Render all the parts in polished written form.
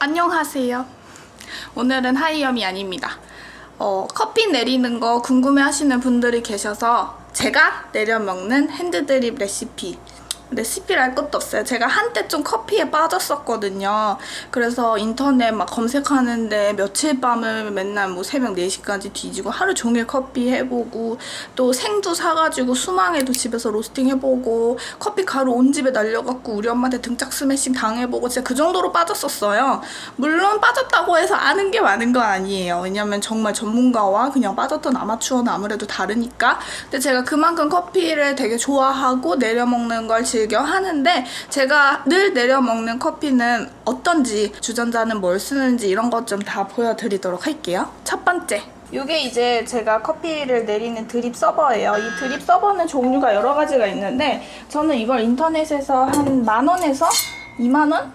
안녕하세요. 오늘은 하이염이 아닙니다. 커피 내리는 거 궁금해 하시는 분들이 계셔서 제가 내려 먹는 핸드드립 레시피랄 것도 없어요. 제가 한때 좀 커피에 빠졌었거든요. 그래서 인터넷 막 검색하는데 며칠 밤을 맨날 뭐 새벽 4시까지 뒤지고 하루 종일 커피 해보고 또 생두 사가지고 수망에도 집에서 로스팅 해보고 커피 가루 온 집에 날려갖고 우리 엄마한테 등짝 스매싱 당해보고 진짜 그 정도로 빠졌었어요. 물론 빠졌다고 해서 아는 게 많은 건 아니에요. 왜냐면 정말 전문가와 그냥 빠졌던 아마추어는 아무래도 다르니까. 근데 제가 그만큼 커피를 되게 좋아하고 내려먹는 걸 즐겨 하는데 제가 늘 내려먹는 커피는 어떤지, 주전자는 뭘 쓰는지 이런 것 좀 다 보여드리도록 할게요. 첫 번째, 이게 이제 제가 커피를 내리는 드립 서버예요. 이 드립 서버는 종류가 여러 가지가 있는데 저는 이걸 인터넷에서 한 10,000원에서 20,000원?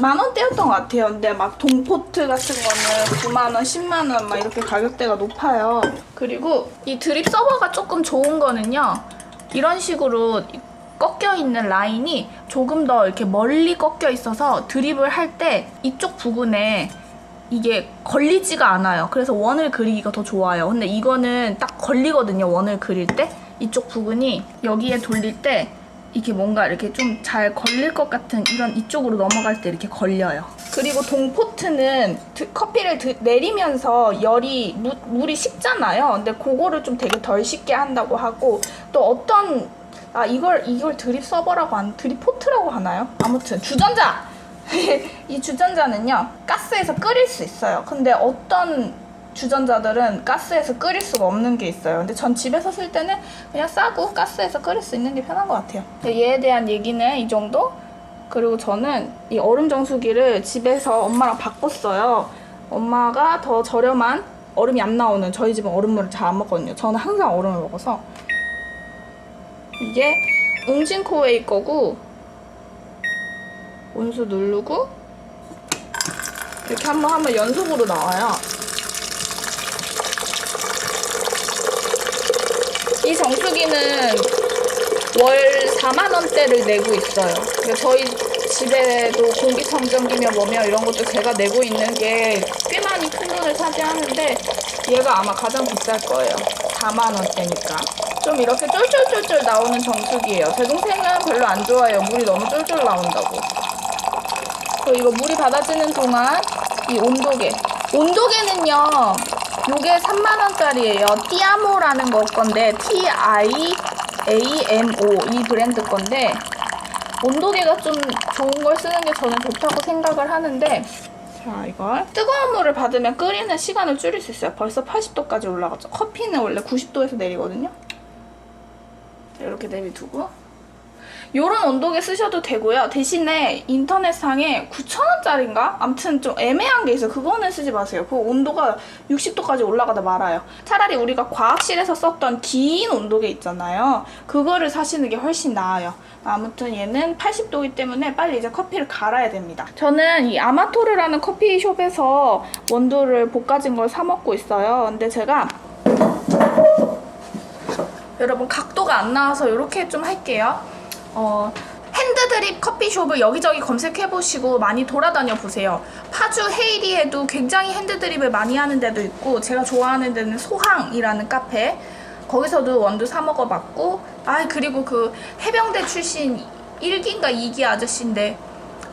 만원대였던 것 같아요. 근데 막 동포트 같은 거는 9만원, 10만원 막 이렇게 가격대가 높아요. 그리고 이 드립 서버가 조금 좋은 거는요, 이런 식으로 꺾여 있는 라인이 조금 더 이렇게 멀리 꺾여 있어서 드립을 할 때 이쪽 부분에 이게 걸리지가 않아요. 그래서 원을 그리기가 더 좋아요. 근데 이거는 딱 걸리거든요. 원을 그릴 때 이쪽 부분이 여기에 돌릴 때 이게 뭔가 이렇게 좀 잘 걸릴 것 같은 이런 이쪽으로 넘어갈 때 이렇게 걸려요. 그리고 동포트는 커피를 내리면서 물이 식잖아요. 근데 그거를 좀 되게 덜 식게 한다고 하고, 또 어떤 이걸 드립 서버라고 드립 포트라고 하나요? 아무튼 주전자! 이 주전자는요, 가스에서 끓일 수 있어요. 근데 어떤 주전자들은 가스에서 끓일 수가 없는 게 있어요. 근데 전 집에서 쓸 때는 그냥 싸고 가스에서 끓일 수 있는 게 편한 것 같아요. 얘에 대한 얘기는 이 정도? 그리고 저는 이 얼음 정수기를 집에서 엄마랑 바꿨어요. 엄마가 더 저렴한 얼음이 안 나오는, 저희 집은 얼음물을 잘 안 먹거든요. 저는 항상 얼음을 먹어서. 이게 웅진코웨이 거고, 온수 누르고 이렇게 한번 하면 연속으로 나와요. 이 정수기는 월 4만원대를 내고 있어요. 저희 집에도 공기청정기며 뭐며 이런 것도 제가 내고 있는 게 꽤 많이 큰 돈을 차지하는데 얘가 아마 가장 비쌀 거예요. 4만원대니까. 좀 이렇게 쫄쫄쫄쫄 나오는 정수기예요. 제 동생은 별로 안 좋아해요. 물이 너무 쫄쫄 나온다고. 이거 물이 받아지는 동안 이 온도계는요, 요게 3만원짜리예요. 티아모라는 건데 TIAMO 이 브랜드 건데, 온도계가 좀 좋은 걸 쓰는 게 저는 좋다고 생각을 하는데, 자, 이걸 뜨거운 물을 받으면 끓이는 시간을 줄일 수 있어요. 벌써 80도까지 올라갔죠. 커피는 원래 90도에서 내리거든요. 이렇게 내비두고 요런 온도계 쓰셔도 되고요. 대신에 인터넷상에 9,000원짜리인가? 아무튼 좀 애매한 게 있어요. 그거는 쓰지 마세요. 그 온도가 60도까지 올라가다 말아요. 차라리 우리가 과학실에서 썼던 긴 온도계 있잖아요. 그거를 사시는 게 훨씬 나아요. 아무튼 얘는 80도이기 때문에 빨리 이제 커피를 갈아야 됩니다. 저는 이 아마토르라는 커피숍에서 원두를 볶아진 걸 사 먹고 있어요. 근데 제가 여러분 각도가 안 나와서 이렇게 좀 할게요. 핸드드립 커피숍을 여기저기 검색해보시고 많이 돌아다녀 보세요. 파주 헤이리에도 굉장히 핸드드립을 많이 하는 데도 있고, 제가 좋아하는 데는 소항이라는 카페, 거기서도 원두 사 먹어봤고, 그리고 그 해병대 출신 1기인가 2기 아저씨인데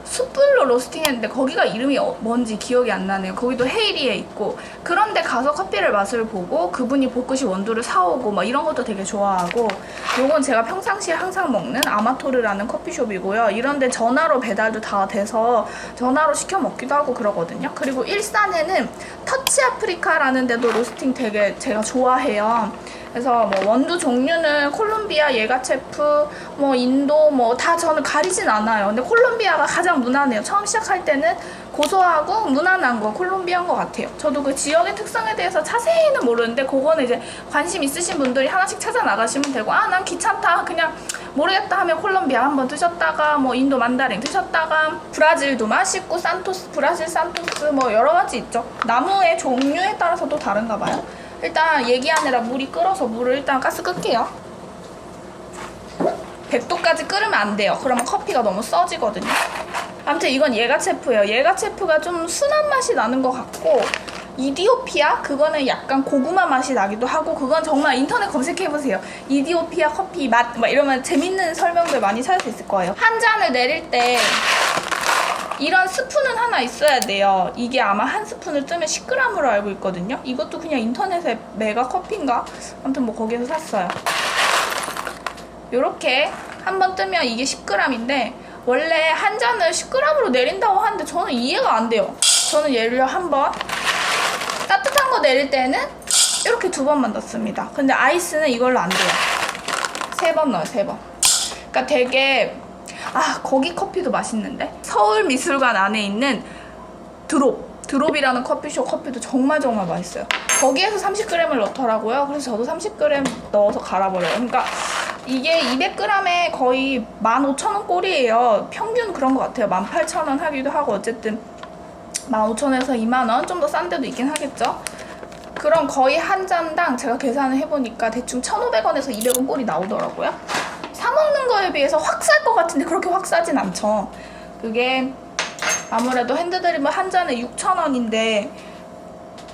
숯불로 로스팅했는데 거기가 이름이 뭔지 기억이 안 나네요. 거기도 헤이리에 있고, 그런데 가서 커피를 맛을 보고 그분이 볶으신 원두를 사오고 막 이런 것도 되게 좋아하고, 요건 제가 평상시에 항상 먹는 아마토르라는 커피숍이고요. 이런데 전화로 배달도 다 돼서 전화로 시켜 먹기도 하고 그러거든요. 그리고 일산에는 터치 아프리카라는 데도 로스팅 되게 제가 좋아해요. 그래서 뭐 원두 종류는 콜롬비아, 예가체프, 뭐 인도 뭐 다 저는 가리진 않아요. 근데 콜롬비아가 가장 무난해요. 처음 시작할 때는 고소하고 무난한 거 콜롬비아인 것 같아요. 저도 그 지역의 특성에 대해서 자세히는 모르는데 그거는 이제 관심 있으신 분들이 하나씩 찾아 나가시면 되고, 난 귀찮다 그냥 모르겠다 하면 콜롬비아 한번 드셨다가 뭐 인도 만다린 드셨다가 브라질도 맛있고 브라질 산토스 뭐 여러 가지 있죠. 나무의 종류에 따라서도 다른가 봐요. 일단 얘기하느라 물이 끓어서 물을 일단 가스 끌게요. 100도까지 끓으면 안 돼요. 그러면 커피가 너무 써지거든요. 아무튼 이건 예가체프예요. 예가체프가 좀 순한 맛이 나는 것 같고, 이디오피아? 그거는 약간 고구마 맛이 나기도 하고, 그건 정말 인터넷 검색해보세요. 이디오피아 커피 맛, 막 이러면 재밌는 설명들 많이 찾을 수 있을 거예요. 한 잔을 내릴 때 이런 스푼은 하나 있어야 돼요. 이게 아마 한 스푼을 뜨면 10g으로 알고 있거든요. 이것도 그냥 인터넷에 메가 커피인가? 아무튼 뭐 거기에서 샀어요. 요렇게 한번 뜨면 이게 10g인데 원래 한 잔을 10g으로 내린다고 하는데 저는 이해가 안 돼요. 저는 예를 들어 한번 따뜻한 거 내릴 때는 이렇게 2번만 넣습니다. 근데 아이스는 이걸로 안 돼요. 3번 넣어요, 3번. 그러니까 되게 거기 커피도 맛있는데? 서울미술관 안에 있는 드롭이라는 커피숍 커피도 정말 맛있어요. 거기에서 30g을 넣더라고요. 그래서 저도 30g 넣어서 갈아버려요. 그러니까 이게 200g에 거의 15,000원 꼴이에요. 평균 그런 것 같아요. 18,000원 하기도 하고 어쨌든 15,000원에서 20,000원 좀 더 싼 데도 있긴 하겠죠. 그럼 거의 한 잔당 제가 계산을 해보니까 대충 1,500원에서 200원 꼴이 나오더라고요. 사 먹는 거에 비해서 확 쌀 것 같은데 그렇게 확 싸진 않죠. 그게 아무래도 핸드드립은 한 잔에 6,000원인데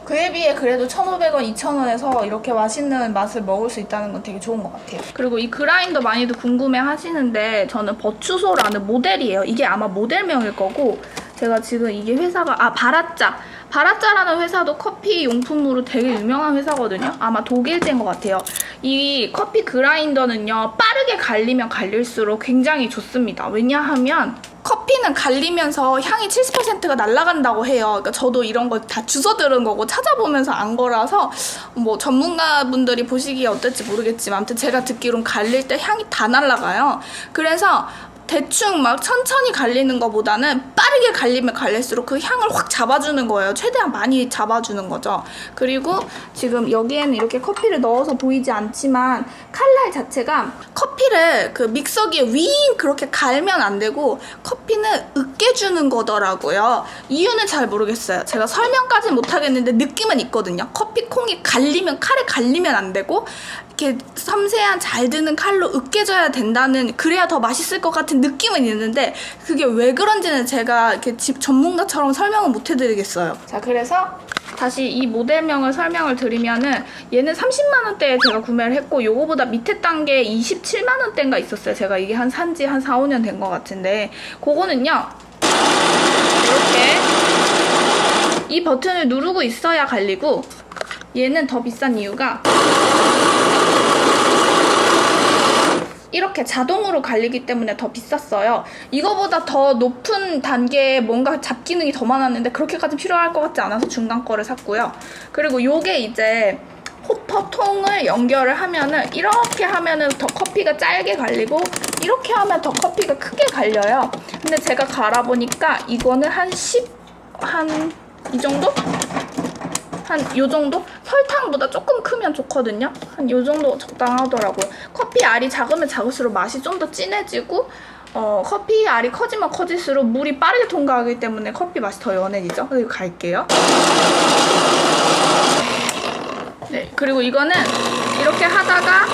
그에 비해 그래도 1,500원, 2,000원에서 이렇게 맛있는 맛을 먹을 수 있다는 건 되게 좋은 것 같아요. 그리고 이 그라인더 많이들 궁금해 하시는데 저는 버추소라는 모델이에요. 이게 아마 모델명일 거고 제가 지금 이게 회사가 바라짜라는 회사도 커피 용품으로 되게 유명한 회사거든요. 아마 독일제인 것 같아요. 이 커피 그라인더는요, 빠르게 갈리면 갈릴수록 굉장히 좋습니다. 왜냐하면 커피는 갈리면서 향이 70%가 날아간다고 해요. 그러니까 저도 이런 거 다 주워 들은 거고 찾아보면서 안 거라서 뭐 전문가분들이 보시기에 어떨지 모르겠지만 아무튼 제가 듣기로는 갈릴 때 향이 다 날아가요. 그래서 대충 막 천천히 갈리는 것보다는 빠르게 갈리면 갈릴수록 그 향을 확 잡아주는 거예요. 최대한 많이 잡아주는 거죠. 그리고 지금 여기에는 이렇게 커피를 넣어서 보이지 않지만 칼날 자체가 커피를 그 믹서기에 윙 그렇게 갈면 안 되고 커피는 으깨주는 거더라고요. 이유는 잘 모르겠어요. 제가 설명까지 못하겠는데 느낌은 있거든요. 커피 콩이 갈리면 칼에 갈리면 안 되고 이렇게 섬세한 잘 드는 칼로 으깨져야 된다는, 그래야 더 맛있을 것 같은 느낌은 있는데 그게 왜 그런지는 제가 이렇게 전문가처럼 설명은 못 해드리겠어요. 자, 그래서 다시 이 모델명을 설명을 드리면은 얘는 30만원대에 제가 구매를 했고 요거보다 밑에 단계 27만원대인가 있었어요. 제가 이게 산지 한 4, 5년 된 것 같은데 그거는요 이렇게 이 버튼을 누르고 있어야 갈리고 얘는 더 비싼 이유가 이렇게 자동으로 갈리기 때문에 더 비쌌어요. 이거보다 더 높은 단계에 뭔가 잡기능이 더 많았는데 그렇게까지 필요할 것 같지 않아서 중간 거를 샀고요. 그리고 요게 이제 호퍼 통을 연결을 하면은 이렇게 하면은 더 커피가 짧게 갈리고 이렇게 하면 더 커피가 크게 갈려요. 근데 제가 갈아보니까 이거는 한 이 정도? 한 요 정도? 설탕보다 조금 크면 좋거든요. 한 요 정도 적당하더라고요. 커피 알이 작으면 작을수록 맛이 좀 더 진해지고 커피 알이 커지면 커질수록 물이 빠르게 통과하기 때문에 커피 맛이 더 연해지죠. 그리고 갈게요. 네, 그리고 이거는 이렇게 하다가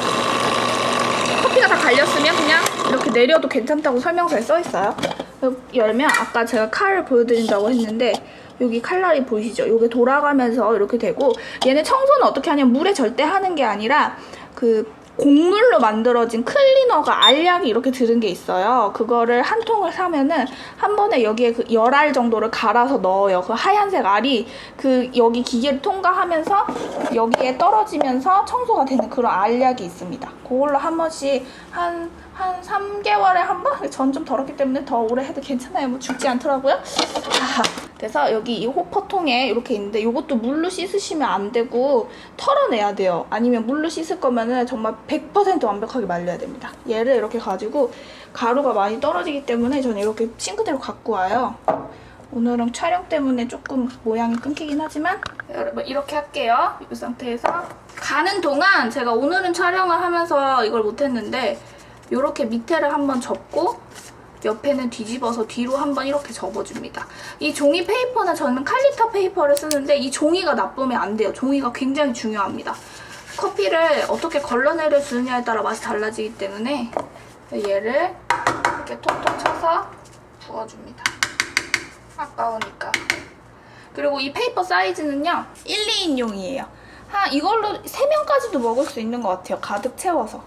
커피가 다 갈렸으면 그냥 이렇게 내려도 괜찮다고 설명서에 써있어요. 열면 아까 제가 칼을 보여드린다고 했는데 여기 칼날이 보이시죠? 이게 돌아가면서 이렇게 되고 얘는 청소는 어떻게 하냐면 물에 절대 하는 게 아니라 그 곡물로 만들어진 클리너가 알약이 이렇게 들은 게 있어요. 그거를 한 통을 사면은 한 번에 여기에 그 10알 정도를 갈아서 넣어요. 그 하얀색 알이 그 여기 기계를 통과하면서 여기에 떨어지면서 청소가 되는 그런 알약이 있습니다. 그걸로 한 번씩 한 3개월에 한 번? 전 좀 더럽기 때문에 더 오래 해도 괜찮아요. 뭐 죽지 않더라고요. 그래서 여기 이 호퍼통에 이렇게 있는데 이것도 물로 씻으시면 안 되고 털어내야 돼요. 아니면 물로 씻을 거면은 정말 100% 완벽하게 말려야 됩니다. 얘를 이렇게 가지고 가루가 많이 떨어지기 때문에 저는 이렇게 싱크대로 갖고 와요. 오늘은 촬영 때문에 조금 모양이 끊기긴 하지만 여러분 이렇게 할게요. 이 상태에서 가는 동안 제가 오늘은 촬영을 하면서 이걸 못했는데 이렇게 밑에를 한번 접고 옆에는 뒤집어서 뒤로 한번 이렇게 접어줍니다. 이 종이 페이퍼는 저는 칼리터 페이퍼를 쓰는데 이 종이가 나쁘면 안 돼요. 종이가 굉장히 중요합니다. 커피를 어떻게 걸러내려 주느냐에 따라 맛이 달라지기 때문에 얘를 이렇게 톡톡 쳐서 부어줍니다. 아까우니까. 그리고 이 페이퍼 사이즈는요 1, 2인용이에요. 이걸로 3명까지도 먹을 수 있는 것 같아요. 가득 채워서.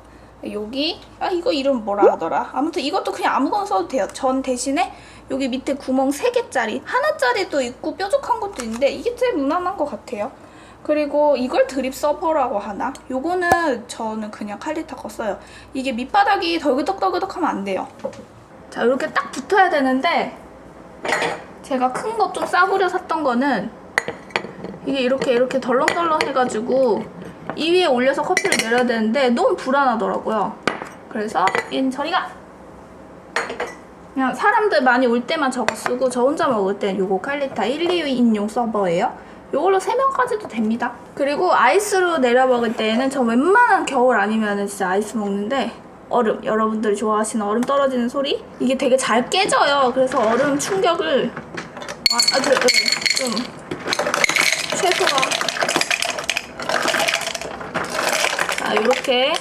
여기 이거 이름 뭐라 하더라. 아무튼 이것도 그냥 아무거나 써도 돼요. 전 대신에 여기 밑에 구멍 3개짜리, 하나짜리도 있고 뾰족한 것도 있는데 이게 제일 무난한 것 같아요. 그리고 이걸 드립 서버라고 하나? 요거는 저는 그냥 칼리타 거 써요. 이게 밑바닥이 덜그덕덜그덕하면 안 돼요. 자, 이렇게 딱 붙어야 되는데 제가 큰 거 좀 싸구려 샀던 거는 이게 이렇게 덜렁덜렁 해가지고 이 위에 올려서 커피를 내려야 되는데 너무 불안하더라고요. 그래서 저리가 그냥 사람들 많이 올 때만 저거 쓰고 저 혼자 먹을 땐 요거 칼리타 1, 2인용 서버예요. 요걸로 3명까지도 됩니다. 그리고 아이스로 내려 먹을 때에는 저 웬만한 겨울 아니면 진짜 아이스 먹는데 얼음, 여러분들이 좋아하시는 얼음 떨어지는 소리? 이게 되게 잘 깨져요. 그래서 얼음 충격을 좀 최소가 이렇게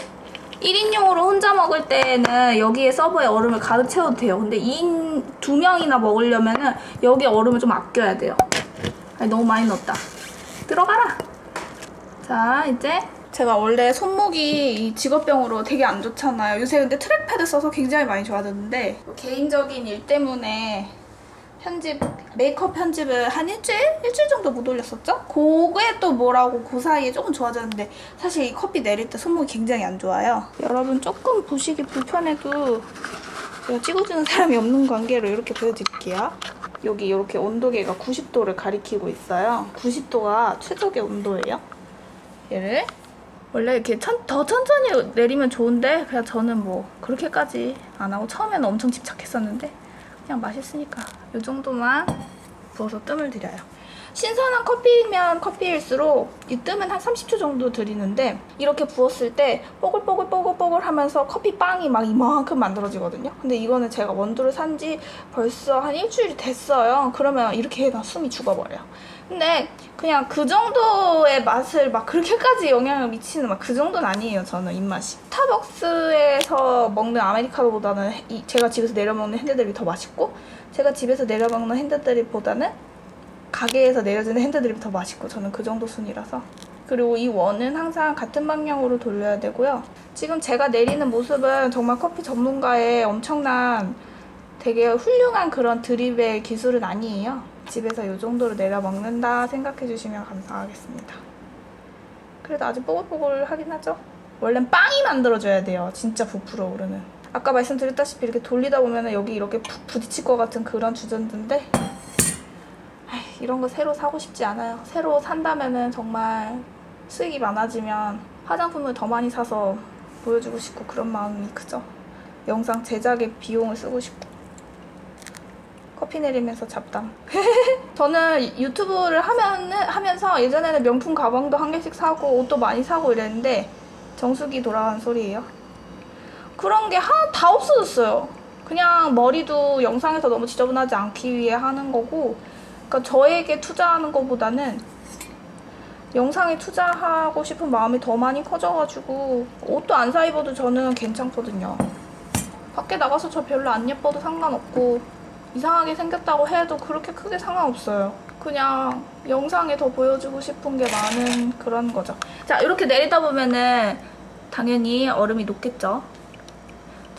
1인용으로 혼자 먹을 때는 여기에 서버에 얼음을 가득 채워도 돼요. 근데 2명이나 먹으려면은 여기 얼음을 좀 아껴야 돼요. 너무 많이 넣었다. 들어가라! 자, 이제 제가 원래 손목이 이 직업병으로 되게 안 좋잖아요. 요새 근데 트랙패드 써서 굉장히 많이 좋아졌는데 개인적인 일 때문에 메이크업 편집을 한 일주일 정도 못 올렸었죠? 그게 또 뭐라고 그 사이에 조금 좋아졌는데 사실 이 커피 내릴 때 손목이 굉장히 안 좋아요. 여러분 조금 보시기 불편해도 제가 찍어주는 사람이 없는 관계로 이렇게 보여드릴게요. 여기 이렇게 온도계가 90도를 가리키고 있어요. 90도가 최적의 온도예요. 얘를 원래 이렇게 더 천천히 내리면 좋은데 그냥 저는 뭐 그렇게까지 안 하고 처음에는 엄청 집착했었는데 그냥 맛있으니까 이 정도만 부어서 뜸을 들여요. 신선한 커피면 커피일수록 이 뜸은 한 30초 정도 들이는데 이렇게 부었을 때 뽀글뽀글 하면서 커피빵이 막 이만큼 만들어지거든요. 근데 이거는 제가 원두를 산 지 벌써 한 일주일이 됐어요. 그러면 이렇게 해가 숨이 죽어버려요. 근데 그냥 그 정도의 맛을 막 그렇게까지 영향을 미치는 막 그 정도는 아니에요. 저는 입맛이. 스타벅스에서 먹는 아메리카노보다는 제가 집에서 내려 먹는 핸드드립이 더 맛있고 제가 집에서 내려 먹는 핸드드립보다는 가게에서 내려주는 핸드드립이 더 맛있고 저는 그 정도 순이라서. 그리고 이 원은 항상 같은 방향으로 돌려야 되고요. 지금 제가 내리는 모습은 정말 커피 전문가의 엄청난 되게 훌륭한 그런 드립의 기술은 아니에요. 집에서 이 정도로 내려 먹는다 생각해 주시면 감사하겠습니다. 그래도 아주 뽀글뽀글하긴 하죠. 원래는 빵이 만들어줘야 돼요. 진짜 부풀어 오르는. 아까 말씀드렸다시피 이렇게 돌리다 보면 여기 이렇게 푹 부딪힐 것 같은 그런 주전인데 이런 거 새로 사고 싶지 않아요. 새로 산다면은 정말 수익이 많아지면 화장품을 더 많이 사서 보여주고 싶고 그런 마음이 크죠. 영상 제작에 비용을 쓰고 싶고. 커피 내리면서 잡담. 저는 유튜브를 하면서 예전에는 명품 가방도 한 개씩 사고 옷도 많이 사고 이랬는데 정수기 돌아간 소리예요. 그런 게 하나 다 없어졌어요. 그냥 머리도 영상에서 너무 지저분하지 않기 위해 하는 거고 그러니까 저에게 투자하는 것보다는 영상에 투자하고 싶은 마음이 더 많이 커져가지고 옷도 안 사 입어도 저는 괜찮거든요. 밖에 나가서 저 별로 안 예뻐도 상관없고 이상하게 생겼다고 해도 그렇게 크게 상관없어요. 그냥 영상에 더 보여주고 싶은 게 많은 그런 거죠. 자, 이렇게 내리다 보면은 당연히 얼음이 녹겠죠.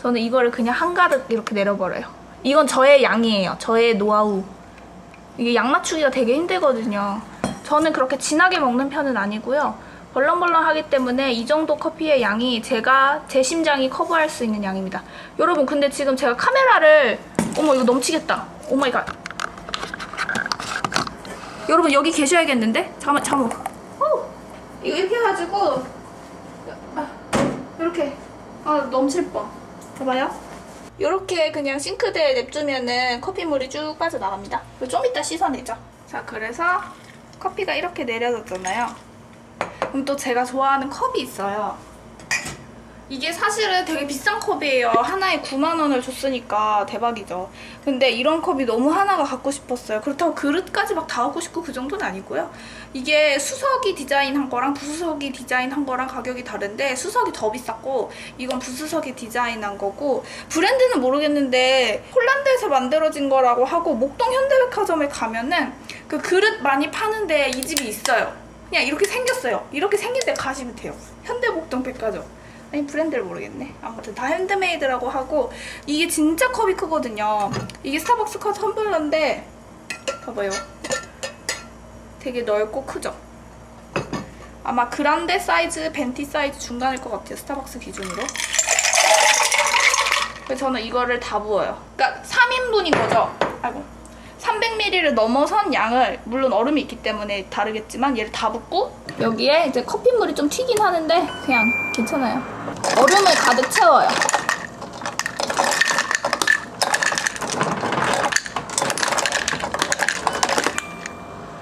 저는 이거를 그냥 한가득 이렇게 내려버려요. 이건 저의 양이에요. 저의 노하우. 이게 양 맞추기가 되게 힘들거든요. 저는 그렇게 진하게 먹는 편은 아니고요. 벌렁벌렁하기 때문에 이 정도 커피의 양이 제 심장이 커버할 수 있는 양입니다. 여러분 근데 지금 제가 카메라를 어머 이거 넘치겠다. 오마이갓. 여러분 여기 계셔야겠는데? 잠깐만. 이거 이렇게 해가지고 이렇게 넘칠 뻔. 봐봐요. 이렇게 그냥 싱크대에 냅두면은 커피물이 쭉 빠져나갑니다. 좀 이따 씻어내죠. 자, 그래서 커피가 이렇게 내려졌잖아요. 그럼 또 제가 좋아하는 컵이 있어요. 이게 사실은 되게 비싼 컵이에요. 하나에 9만 원을 줬으니까 대박이죠. 근데 이런 컵이 너무 하나가 갖고 싶었어요. 그렇다고 그릇까지 막 다 갖고 싶고 그 정도는 아니고요. 이게 수석이 디자인한 거랑 부수석이 디자인한 거랑 가격이 다른데 수석이 더 비쌌고 이건 부수석이 디자인한 거고 브랜드는 모르겠는데 폴란드에서 만들어진 거라고 하고 목동 현대백화점에 가면은 그 그릇 많이 파는데 이 집이 있어요. 그냥 이렇게 생겼어요. 이렇게 생긴 데 가시면 돼요. 현대목동 백화점. 아니 브랜드를 모르겠네. 아무튼 다 핸드메이드라고 하고 이게 진짜 컵이 크거든요. 이게 스타벅스 컵 텀블러인데 봐봐요. 되게 넓고 크죠? 아마 그란데 사이즈, 벤티 사이즈 중간일 것 같아요. 스타벅스 기준으로. 그래서 저는 이거를 다 부어요. 그러니까 3인분인 거죠. 아이고. 300ml를 넘어선 양을, 물론 얼음이 있기 때문에 다르겠지만 얘를 다 붓고 여기에 이제 커피물이 좀 튀긴 하는데 그냥 괜찮아요. 얼음을 가득 채워요.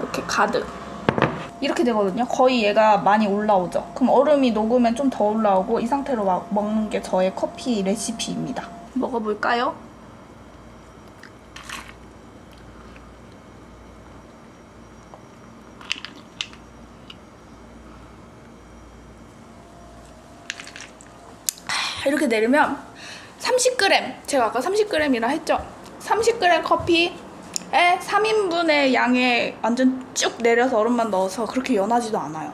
이렇게 가득. 이렇게 되거든요. 거의 얘가 많이 올라오죠. 그럼 얼음이 녹으면 좀 더 올라오고 이 상태로 먹는 게 저의 커피 레시피입니다. 먹어볼까요? 이렇게 내리면 30g, 제가 아까 30g이라 했죠? 30g 커피에 3인분의 양에 완전 쭉 내려서 얼음만 넣어서 그렇게 연하지도 않아요.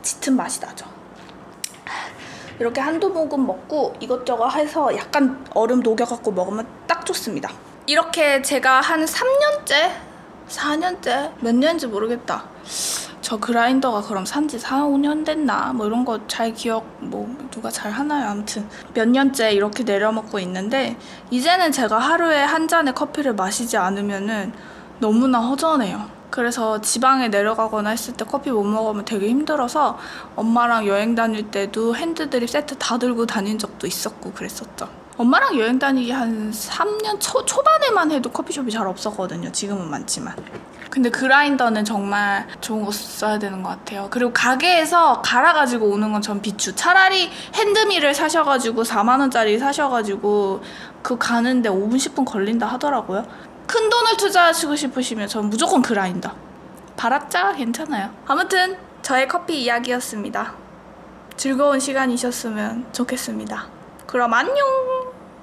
짙은 맛이 나죠. 이렇게 한두 모금 먹고 이것저것 해서 약간 얼음 녹여갖고 먹으면 딱 좋습니다. 이렇게 제가 한 3년째? 4년째? 몇 년인지 모르겠다. 저 그라인더가 그럼 산지 4, 5년 됐나? 뭐 이런 거 잘 기억, 뭐 누가 잘 하나요? 아무튼 몇 년째 이렇게 내려 먹고 있는데 이제는 제가 하루에 한 잔의 커피를 마시지 않으면은 너무나 허전해요. 그래서 지방에 내려가거나 했을 때 커피 못 먹으면 되게 힘들어서 엄마랑 여행 다닐 때도 핸드드립 세트 다 들고 다닌 적도 있었고 그랬었죠. 엄마랑 여행 다니기 한 3년 초반에만 해도 커피숍이 잘 없었거든요. 지금은 많지만. 근데 그라인더는 정말 좋은 거 써야 되는 것 같아요. 그리고 가게에서 갈아가지고 오는 건 전 비추. 차라리 핸드밀을 사셔가지고 4만 원짜리 사셔가지고 그 가는데 5분 10분 걸린다 하더라고요. 큰 돈을 투자하시고 싶으시면 전 무조건 그라인더. 발악자 괜찮아요. 아무튼 저의 커피 이야기였습니다. 즐거운 시간이셨으면 좋겠습니다. 그럼 안녕.